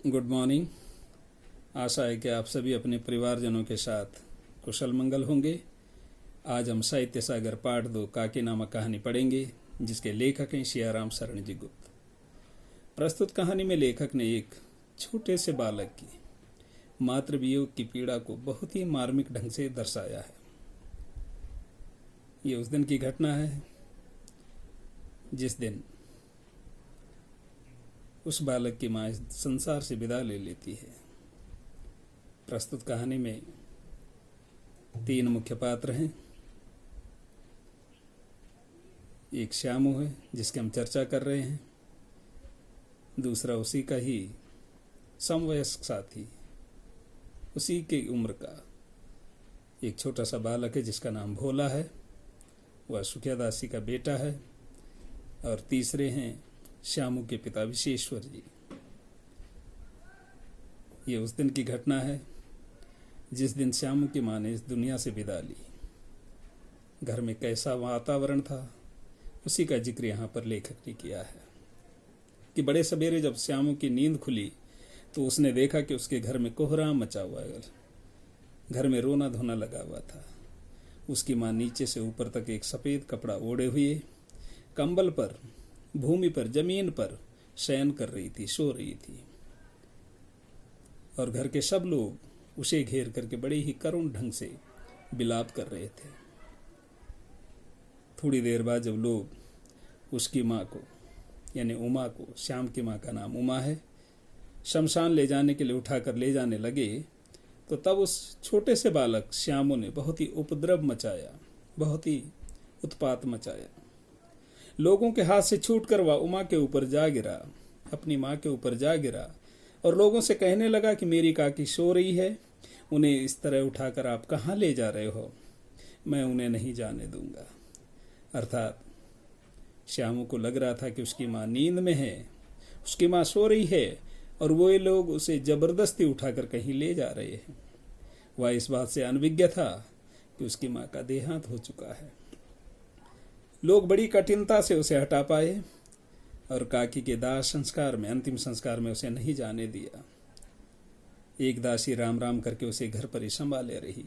Good morning. आशा है कि आप सभी अपने परिवारजनों के साथ कुशल मंगल होंगे। आज हम साहित्य सागर पाठ 2 काकी नामक कहानी पढ़ेंगे, जिसके लेखक हैं सियाराम शरण जी गुप्त। प्रस्तुत कहानी में लेखक ने एक छोटे से बालक की मातृ वियोग की पीड़ा को बहुत ही मार्मिक ढंग से दर्शाया है। ये उस दिन की घटना है जिस दिन उस बालक की माँ इस संसार से विदा ले लेती है। प्रस्तुत कहानी में 3 मुख्य पात्र हैं। एक श्यामू है जिसकी हम चर्चा कर रहे हैं। दूसरा उसी का ही समवयस्क साथी, उसी की उम्र का एक छोटा सा बालक है जिसका नाम भोला है। वह सुखिया दासी का बेटा है। और तीसरे हैं श्यामू के पिता विशेश्वर जी। ये उस दिन की घटना है जिस दिन श्यामू की माँ ने इस दुनिया से विदा ली। घर में कैसा वातावरण था, उसी का जिक्र यहाँ पर लेखक ने किया है कि बड़े सवेरे जब श्यामू की नींद खुली तो उसने देखा कि उसके घर में कोहराम मचा हुआ है। घर में रोना धोना लगा हुआ था। उसकी माँ नीचे से ऊपर तक एक सफ़ेद कपड़ा ओढ़े हुए कंबल पर, भूमि पर, जमीन पर शयन कर रही थी, सो रही थी। और घर के सब लोग उसे घेर करके बड़े ही करुण ढंग से विलाप कर रहे थे। थोड़ी देर बाद जब लोग उसकी माँ को, यानी उमा को, श्याम की माँ का नाम उमा है, शमशान ले जाने के लिए उठाकर ले जाने लगे तो तब उस छोटे से बालक श्यामू ने बहुत ही उपद्रव मचाया, बहुत ही उत्पात मचाया। लोगों के हाथ से छूटकर वह उमा के ऊपर जा गिरा, अपनी माँ के ऊपर जा गिरा और लोगों से कहने लगा कि मेरी काकी सो रही है, उन्हें इस तरह उठाकर आप कहाँ ले जा रहे हो, मैं उन्हें नहीं जाने दूंगा। अर्थात श्यामू को लग रहा था कि उसकी माँ नींद में है, उसकी माँ सो रही है और वो लोग उसे जबरदस्ती उठाकर कहीं ले जा रहे हैं। वह इस बात से अनभिज्ञ था कि उसकी माँ का देहांत हो चुका है। लोग बड़ी कठिनता से उसे हटा पाए और काकी के दाह संस्कार में, अंतिम संस्कार में उसे नहीं जाने दिया। एक दासी राम राम करके उसे घर पर ही संभाले रही।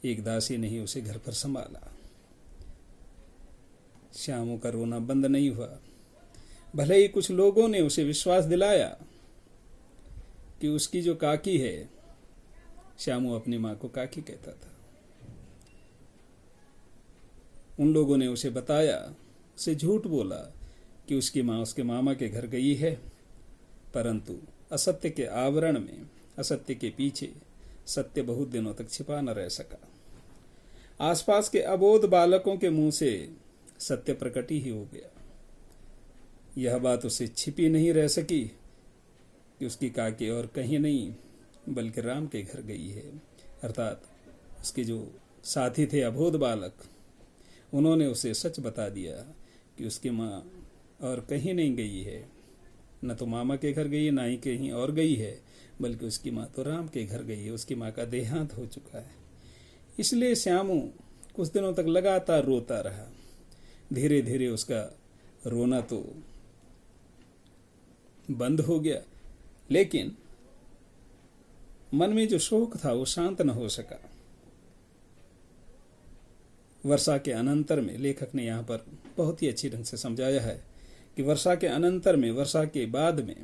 एक दासी ने ही उसे घर पर संभाला। श्यामू का रोना बंद नहीं हुआ। भले ही कुछ लोगों ने उसे विश्वास दिलाया कि उसकी जो काकी है, श्यामू अपनी माँ को काकी कहता था। उन लोगों ने उसे बताया, उसे झूठ बोला कि उसकी माँ उसके मामा के घर गई है, परंतु असत्य के आवरण में, असत्य के पीछे सत्य बहुत दिनों तक छिपा न रह सका। आसपास के अबोध बालकों के मुंह से सत्य प्रकट ही हो गया। यह बात उसे छिपी नहीं रह सकी कि उसकी काकी और कहीं नहीं बल्कि राम के घर गई है। अर्थात उसके जो साथी थे अबोध बालक, उन्होंने उसे सच बता दिया कि उसकी माँ और कहीं नहीं गई है, न तो मामा के घर गई है, ना ही कहीं और गई है, बल्कि उसकी माँ तो राम के घर गई है। उसकी माँ का देहांत हो चुका है। इसलिए श्यामू कुछ दिनों तक लगातार रोता रहा। धीरे धीरे उसका रोना तो बंद हो गया, लेकिन मन में जो शोक था वो शांत न हो सका। वर्षा के अनंतर में लेखक ने यहाँ पर बहुत ही अच्छी ढंग से समझाया है कि वर्षा के अनंतर में, वर्षा के बाद में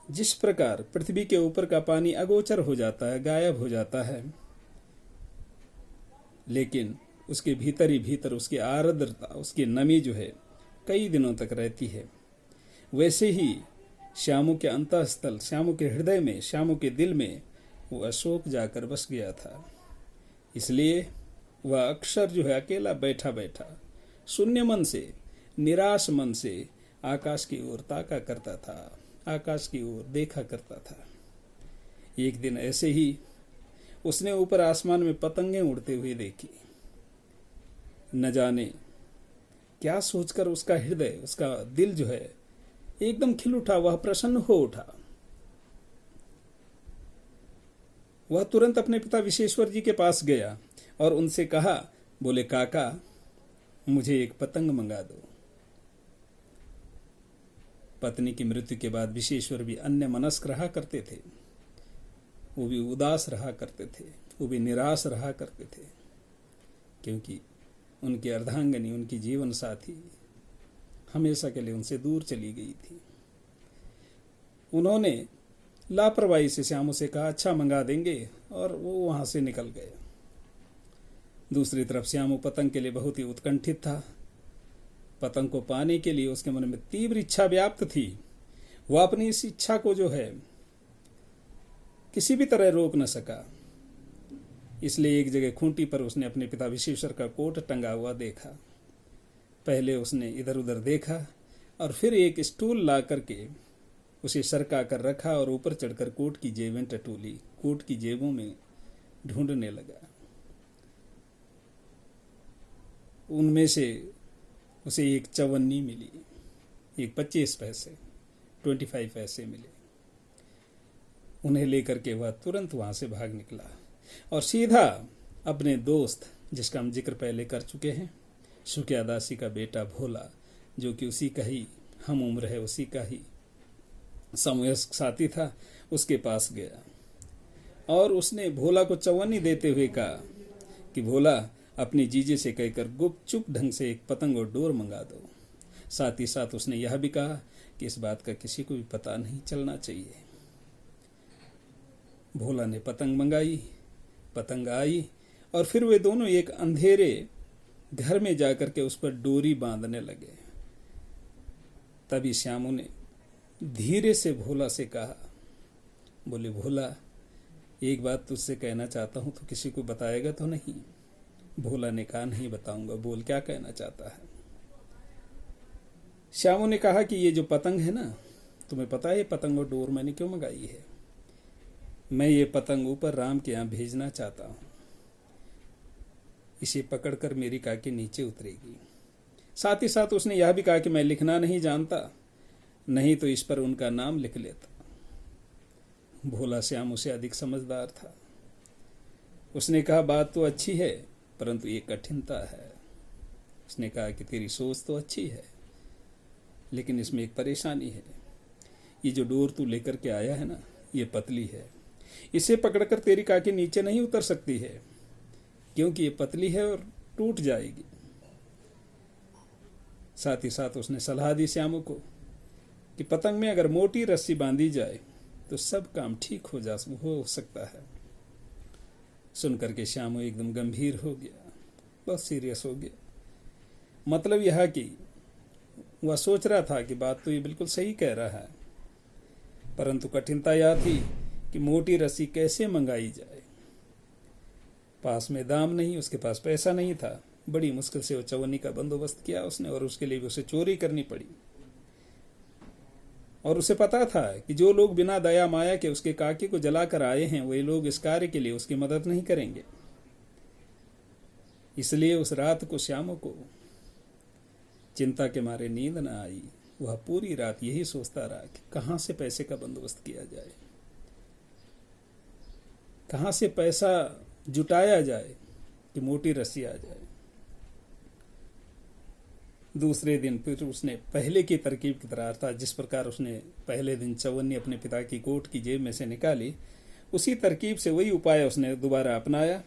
जिस प्रकार पृथ्वी के ऊपर का पानी अगोचर हो जाता है, गायब हो जाता है, लेकिन उसके भीतर ही भीतर उसकी आर्द्रता, उसकी नमी जो है कई दिनों तक रहती है, वैसे ही श्यामू के अंतःस्थल, श्यामू के हृदय में, श्यामू के दिल में वो अशोक जाकर बस गया था। इसलिए वह अक्सर जो है अकेला बैठा बैठा, शून्य मन से, निराश मन से आकाश की ओर ताका करता था, आकाश की ओर देखा करता था। एक दिन ऐसे ही उसने ऊपर आसमान में पतंगें उड़ते हुए देखी। न जाने क्या सोचकर उसका हृदय, उसका दिल जो है एकदम खिल उठा, वह प्रसन्न हो उठा। वह तुरंत अपने पिता विशेश्वर जी के पास गया और उनसे कहा, बोले काका मुझे एक पतंग मंगा दो। पत्नी की मृत्यु के बाद विश्वेश्वर भी अन्य मनस्क रहा करते थे, वो भी उदास रहा करते थे, वो भी निराश रहा करते थे, क्योंकि उनकी अर्धांगिनी, उनकी जीवन साथी हमेशा के लिए उनसे दूर चली गई थी। उन्होंने लापरवाही से श्यामू से कहा अच्छा मंगा देंगे, और वो वहां से निकल गए। दूसरी तरफ श्यामू पतंग के लिए बहुत ही उत्कंठित था। पतंग को पाने के लिए उसके मन में तीव्र इच्छा व्याप्त थी। वह अपनी इस इच्छा को जो है किसी भी तरह रोक न सका। इसलिए एक जगह खूंटी पर उसने अपने पिता विश्वेश्वर का कोट टंगा हुआ देखा। पहले उसने इधर उधर देखा और फिर एक स्टूल ला करके उसे सरका कर रखा और ऊपर चढ़कर कोट की जेबें टटोली, कोट की जेबों में ढूंढने लगा। उनमें से उसे एक चवन्नी मिली, एक 25 पैसे, 25 पैसे मिले। उन्हें लेकर के वह तुरंत वहां से भाग निकला और सीधा अपने दोस्त, जिसका हम जिक्र पहले कर चुके हैं, सुकिया दासी का बेटा भोला, जो कि उसी का ही हम उम्र है, उसी का ही समवयस्क साथी था, उसके पास गया और उसने भोला को चवन्नी देते हुए कहा कि भोला, अपनी जीजे से कहकर गुपचुप ढंग से एक पतंग और डोर मंगा दो। साथ ही साथ उसने यह भी कहा कि इस बात का किसी को भी पता नहीं चलना चाहिए। भोला ने पतंग मंगाई, पतंग आई और फिर वे दोनों एक अंधेरे घर में जाकर के उस पर डोरी बांधने लगे। तभी श्यामू ने धीरे से भोला से कहा, बोले भोला, एक बात तुझसे कहना चाहता हूं, तो किसी को बताएगा तो नहीं? भोला ने कहा नहीं बताऊंगा। बोल, क्या कहना चाहता है? श्यामू ने कहा कि ये जो पतंग है ना, तुम्हें पता है ये पतंग और डोर मैंने क्यों मंगाई है? मैं ये पतंग ऊपर राम के यहां भेजना चाहता हूं। इसे पकड़कर मेरी काकी नीचे उतरेगी। साथ ही साथ उसने यह भी कहा कि मैं लिखना नहीं जानता, नहीं तो इस पर उनका नाम लिख लेता। भोला श्यामू से अधिक समझदार था। उसने कहा बात तो अच्छी है, परंतु ये कठिनता है। उसने कहा कि तेरी सोच तो अच्छी है, लेकिन इसमें एक परेशानी है। ये जो डोर तू लेकर के आया है ना, ये पतली है। इसे पकड़कर तेरी काकी नीचे नहीं उतर सकती है, क्योंकि ये पतली है और टूट जाएगी। साथ ही साथ उसने सलाह दी श्यामू को कि पतंग में अगर मोटी रस्सी बांधी जाए तो सब काम ठीक हो सकता है। सुनकर के श्यामू एकदम गंभीर हो गया, बहुत सीरियस हो गया। मतलब यह कि वह सोच रहा था कि बात तो ये बिल्कुल सही कह रहा है, परंतु कठिनता यह थी कि मोटी रस्सी कैसे मंगाई जाए। पास में दाम नहीं, उसके पास पैसा नहीं था। बड़ी मुश्किल से वो चवन्नी का बंदोबस्त किया उसने, और उसके लिए भी उसे चोरी करनी पड़ी। और उसे पता था कि जो लोग बिना दया माया के उसके काकी को जलाकर आए हैं, वही लोग इस कार्य के लिए उसकी मदद नहीं करेंगे। इसलिए उस रात को श्यामू को चिंता के मारे नींद न आई। वह पूरी रात यही सोचता रहा कि कहां से पैसे का बंदोबस्त किया जाए, कहां से पैसा जुटाया जाए कि मोटी रस्सी आ जाए। दूसरे दिन फिर उसने पहले की तरकीब की तरह, अर्थात जिस प्रकार उसने पहले दिन चवन्नी अपने पिता की कोट की जेब में से निकाली, उसी तरकीब से वही उपाय उसने दोबारा अपनाया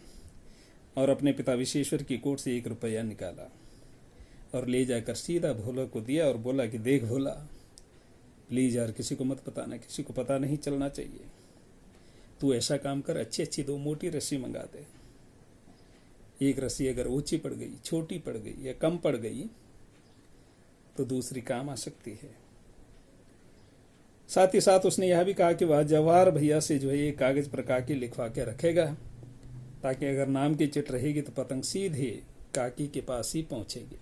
और अपने पिता विश्वेश्वर की कोट से 1 रुपया निकाला और ले जाकर सीधा भोला को दिया और बोला कि देख भोला, प्लीज यार किसी को मत बताना, किसी को पता नहीं चलना चाहिए। तू ऐसा काम कर, अच्छी अच्छी 2 मोटी रस्सी मंगा दे। एक रस्सी अगर ऊंची पड़ गई, छोटी पड़ गई या कम पड़ गई तो दूसरी काम आ सकती है। साथ ही साथ उसने यह भी कहा कि वह जवाहर भैया से जो है ये कागज पर काकी लिखवा के रखेगा, ताकि अगर नाम की चिट रहेगी तो पतंग सीधे काकी के पास ही पहुंचेगी।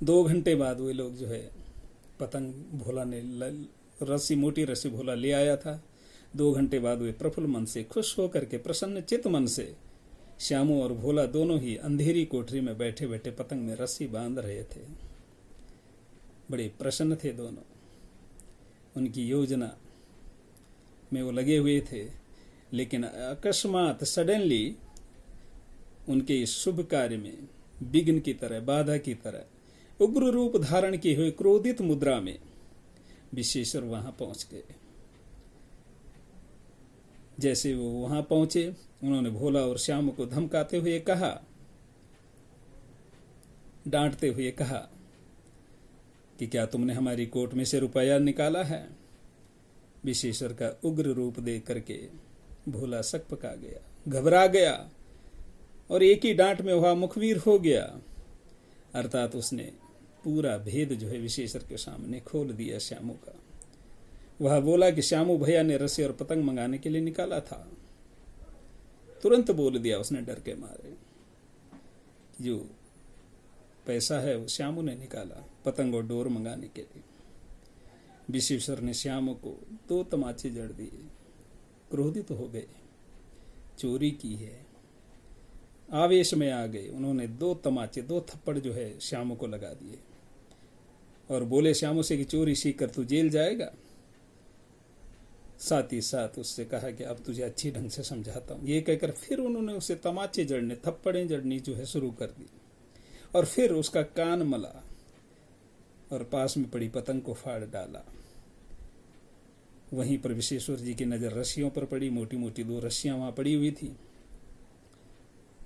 2 घंटे बाद वे लोग जो है पतंग, भोला ने रस्सी, मोटी रस्सी भोला ले आया था। 2 घंटे बाद वे प्रफुल्ल मन से, खुश होकर के, प्रसन्न चित्त मन से श्यामू और भोला दोनों ही अंधेरी कोठरी में बैठे बैठे पतंग में रस्सी बांध रहे थे। बड़े प्रसन्न थे दोनों, उनकी योजना में वो लगे हुए थे। लेकिन अकस्मात सडनली उनके इस शुभ कार्य में विघ्न की तरह, बाधा की तरह उग्र रूप धारण किए हुए क्रोधित मुद्रा में विश्वेश्वर वहां पहुंच गए। जैसे वो वहां पहुंचे, उन्होंने भोला और श्याम को धमकाते हुए कहा, डांटते हुए कहा कि क्या तुमने हमारी कोट में से रुपया निकाला है? विश्वेश्वर का उग्र रूप देख करके भोला सक पका गया, घबरा गया और एक ही डांट में वह मुखबिर हो गया। अर्थात उसने पूरा भेद जो है विश्वेश्वर के सामने खोल दिया श्यामू का। वह बोला कि श्यामू भैया ने रस्सी और पतंग मंगाने के लिए निकाला था। तुरंत बोल दिया उसने डर के मारे, जो पैसा है वो श्यामू ने निकाला पतंग और डोर मंगाने के लिए। विश्वेश्वर ने श्यामू को 2 तमाचे जड़ दिए, क्रोधित हो गए, चोरी की है, आवेश में आ गए। उन्होंने 2 तमाचे 2 थप्पड़ जो है श्यामू को लगा दिए और बोले श्यामू से कि चोरी सीख कर तू जेल जाएगा। साथ ही साथ उससे कहा कि अब तुझे अच्छी ढंग से समझाता हूं। ये कहकर फिर उन्होंने उसे तमाचे जड़ने, थप्पड़ें जड़नी जो है शुरू कर दी और फिर उसका कान मला और पास में पड़ी पतंग को फाड़ डाला। वहीं पर विश्वेश्वर जी की नजर रस्सियों पर पड़ी। मोटी मोटी 2 रस्सियां वहां पड़ी हुई थी।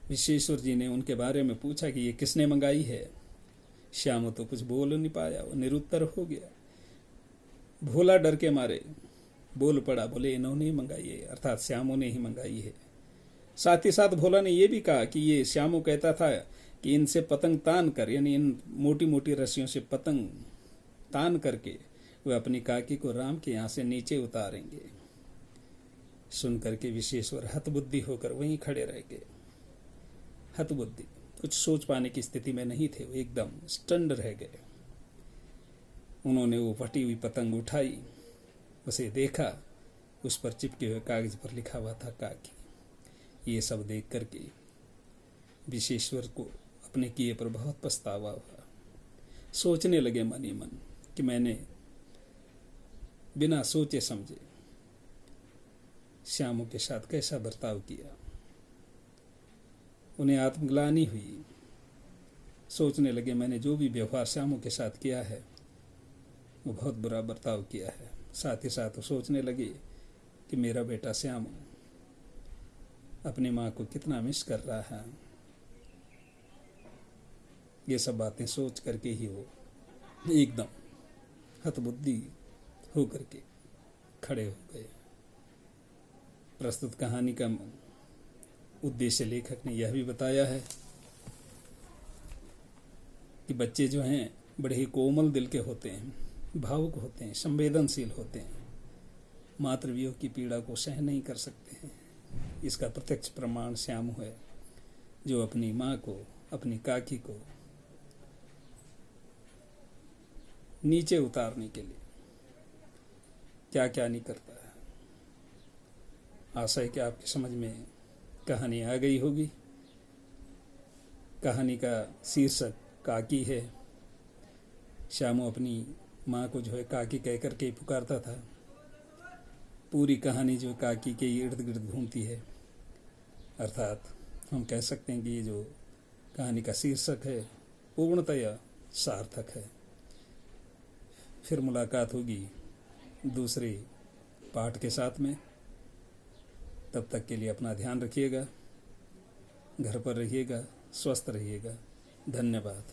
विश्वेश्वर जी ने उनके बारे में पूछा कि ये किसने मंगाई है? श्यामू तो कुछ बोल नहीं पाया, वो निरुत्तर हो गया। भोला डर के मारे बोल पड़ा, बोले इन्होंने ही मंगाई है, अर्थात श्यामू ने ही मंगाई है। साथ ही साथ भोला ने यह भी कहा कि ये श्यामू कहता था कि इनसे पतंग तान कर, यानी इन मोटी मोटी रस्सियों से पतंग तान करके वे अपनी काकी को राम के यहां से नीचे उतारेंगे। सुन करके विश्वेश्वर हतबुद्धि होकर वहीं खड़े रह गए। हतबुद्धि, कुछ सोच पाने की स्थिति में नहीं थे, वो एकदम स्टंड रह गए। उन्होंने वो फटी हुई पतंग उठाई, उसे देखा, उस पर चिपके हुए कागज पर लिखा हुआ था काकी। ये सब देख करके विश्वेश्वर को अपने किए पर बहुत पछतावा हुआ। सोचने लगे मन ही मन कि मैंने बिना सोचे समझे श्यामू के साथ कैसा बर्ताव किया। उन्हें आत्मग्लानि हुई। सोचने लगे मैंने जो भी व्यवहार श्यामू के साथ किया है वो बहुत बुरा बर्ताव किया है। साथ ही साथ वो सोचने लगे कि मेरा बेटा श्यामू अपनी माँ को कितना मिस कर रहा है। ये सब बातें सोच करके ही वो एकदम हतबुद्धि होकर के खड़े हो गए। प्रस्तुत कहानी का उद्देश्य लेखक ने यह भी बताया है कि बच्चे जो हैं बड़े ही कोमल दिल के होते हैं, भावुक होते हैं, संवेदनशील होते हैं, मातृवियोग की पीड़ा को सहन नहीं कर सकते हैं। इसका प्रत्यक्ष प्रमाण श्यामू है, जो अपनी माँ को, अपनी काकी को नीचे उतारने के लिए क्या क्या नहीं करता है। आशा है कि आपकी समझ में कहानी आ गई होगी। कहानी का शीर्षक काकी है। श्यामू अपनी माँ को जो है काकी कह करके पुकारता था। पूरी कहानी जो काकी के इर्द गिर्द घूमती है। अर्थात हम कह सकते हैं कि ये जो कहानी का शीर्षक है पूर्णतया सार्थक है। फिर मुलाकात होगी दूसरे पाठ के साथ में। तब तक के लिए अपना ध्यान रखिएगा, घर पर रहिएगा, स्वस्थ रहिएगा। धन्यवाद।